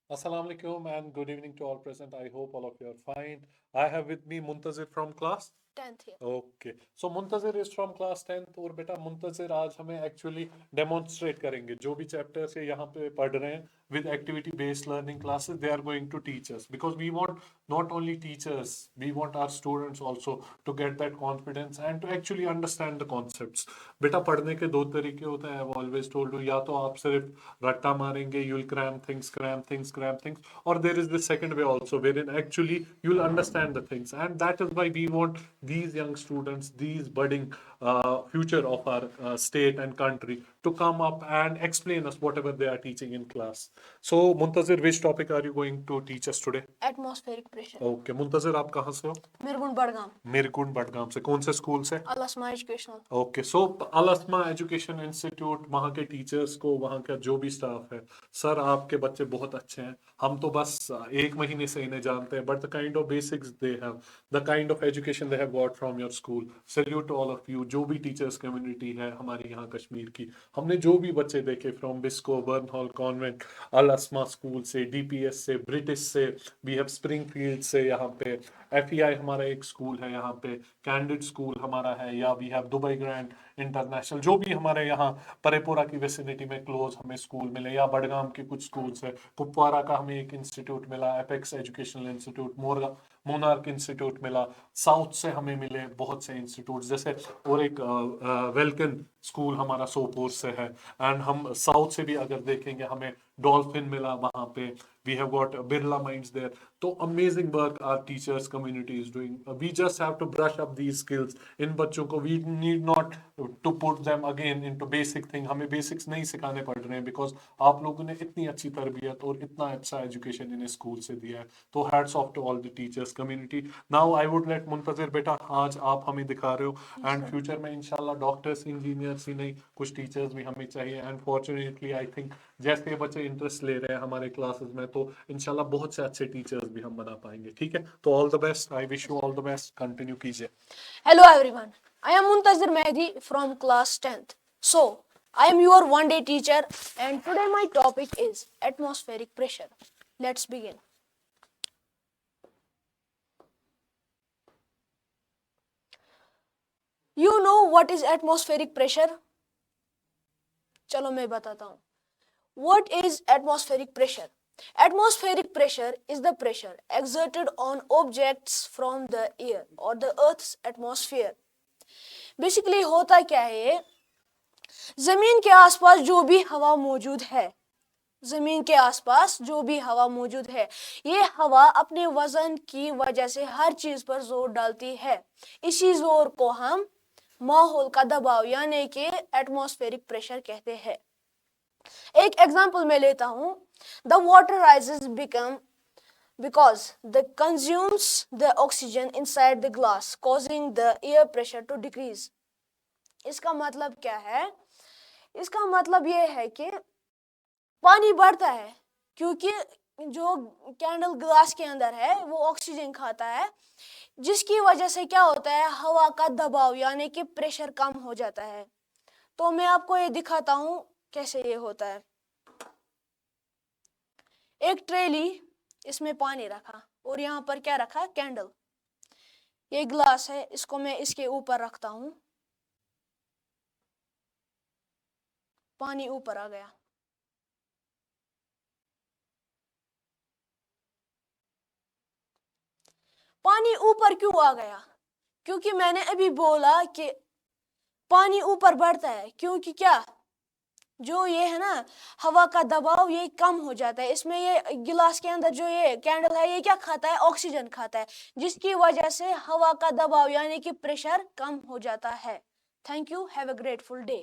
Assalamu alaikum and good evening to all present. I hope all of you are fine. I have with me Muntazir from class 10th here. Okay so Muntazir is from class 10th और बेटा मुंतजिर आज हमें actually demonstrate करेंगे जो भी chapters ये यहाँ पे पढ़ रहे हैं with activity based learning classes they are going to teach us because we want not only teachers we want our students also to get that confidence and to actually understand the concepts बेटा पढ़ने के दो तरीके होते हैं I've always told you या तो आप सिर्फ रट्टा मारेंगे you'll cram things or there is the second way also wherein actually you'll understand the things and that is why we want these young students, these budding future of our state and country to come up and explain us whatever they are teaching in class. So, Muntazir, which topic are you going to teach us today? Atmospheric pressure. Okay, Muntazir, आप कहाँ से हो? मिरगुंड बड़गाम. मिरकुंड बडगाम से कौन से school से? अल अस्मा educational. Okay so अल अस्मा education institute वहाँ के टीचर्स को वहाँ का जो भी स्टाफ है सर आपके बच्चे बहुत अच्छे हैं हम तो बस एक महीने से इन्हें जानते हैं but the kind of basics they have the kind of education they have got from your school salute to all of you जो भी टीचर्स कम्युनिटी है हमारे यहाँ कश्मीर की हमने जो भी बच्चे देखे from Biscoe Burn Hall convent Al Asma school से डीपीएस से ब्रिटिश से वी हैव स्प्रिंगफील्ड से यहाँ पे एफईआई हमारा एक स्कूल है यहाँ पे कैंडिड स्कूल हमारा है या we have Dubai grand international जो भी हमारे यहाँ परेपुरा की विसिनिटी में क्लोज हमें स्कूल मिले या बडगाम के कुछ स्कूल्स है कुपवारा का हमें एक इंस्टीट्यूट मिला apex educational institute monarch institute मिला साउथ से हमें मिले बहुत से इंस्टीट्यूट जैसे और एक वेलकन स्कूल हमारा सोपोर से है एंड हम साउथ से भी अगर देखेंगे हमें डॉल्फिन मिला वहाँ पे we have got Birla Minds there. So amazing work our teachers community is doing. We just have to brush up these skills. इन बच्चों को we need not to put them again into basic thing. हमें basics नहीं सिखाने पड़ रहे हैं because आप लोगों ने इतनी अच्छी तरबियत और इतना अच्छा education इन्हें स्कूल से दिया है. तो hats off to all the teachers community. Now I would let मुंतजिर बेटा आज आप हमें दिखा रहे हो and future में इंशाल्लाह डॉक्टर्स इंजीनियर्स ही नहीं कुछ टीचर्स भी हमें चाहिए and fortunately I think जैसे बच्चे इंटरेस्ट ले रहे हैं हमारे क्लासेस में तो इंशाल्लाह बहुत से अच्छे टीचर्स भी हम बना पाएंगे ठीक है तो all the best I wish you all the best continue कीजिए hello everyone I am Muntazir Mehdi from class 10th so I am your one day teacher and today my topic is atmospheric pressure. Let's begin. You know what is atmospheric pressure? चलो मैं बताता हूँ. What is atmospheric pressure? Atmospheric pressure is the pressure exerted on objects from the air or the Earth's atmosphere. Basically होता क्या है ज़मीन के आसपास जो भी हवा मौजूद है ज़मीन के आसपास जो भी हवा मौजूद है ये हवा अपने वज़न की वजह से हर चीज़ पर जोर डालती है इसी जोर को हम माहौल का दबाव यानी कि एटमॉस्फेरिक प्रेशर कहते हैं एक एग्जांपल मैं लेता हूँ the water rises become because the consumes the oxygen inside the glass causing the air pressure to decrease. इसका मतलब क्या है इसका मतलब ये है कि पानी बढ़ता है क्योंकि जो कैंडल ग्लास के अंदर है वो ऑक्सीजन खाता है जिसकी वजह से क्या होता है हवा का दबाव यानी कि प्रेशर कम हो जाता है तो मैं आपको ये दिखाता हूँ कैसे ये होता है एक ट्रेली इसमें पानी रखा और यहाँ पर क्या रखा कैंडल ये ग्लास है इसको मैं इसके ऊपर रखता हूँ पानी ऊपर आ गया पानी ऊपर क्यों आ गया क्योंकि मैंने अभी बोला कि पानी ऊपर बढ़ता है क्योंकि क्या जो ये है ना हवा का दबाव ये कम हो जाता है इसमें ये गिलास के अंदर जो ये कैंडल है ये क्या खाता है ऑक्सीजन खाता है जिसकी वजह से हवा का दबाव यानी कि प्रेशर कम हो जाता है thank you have a grateful day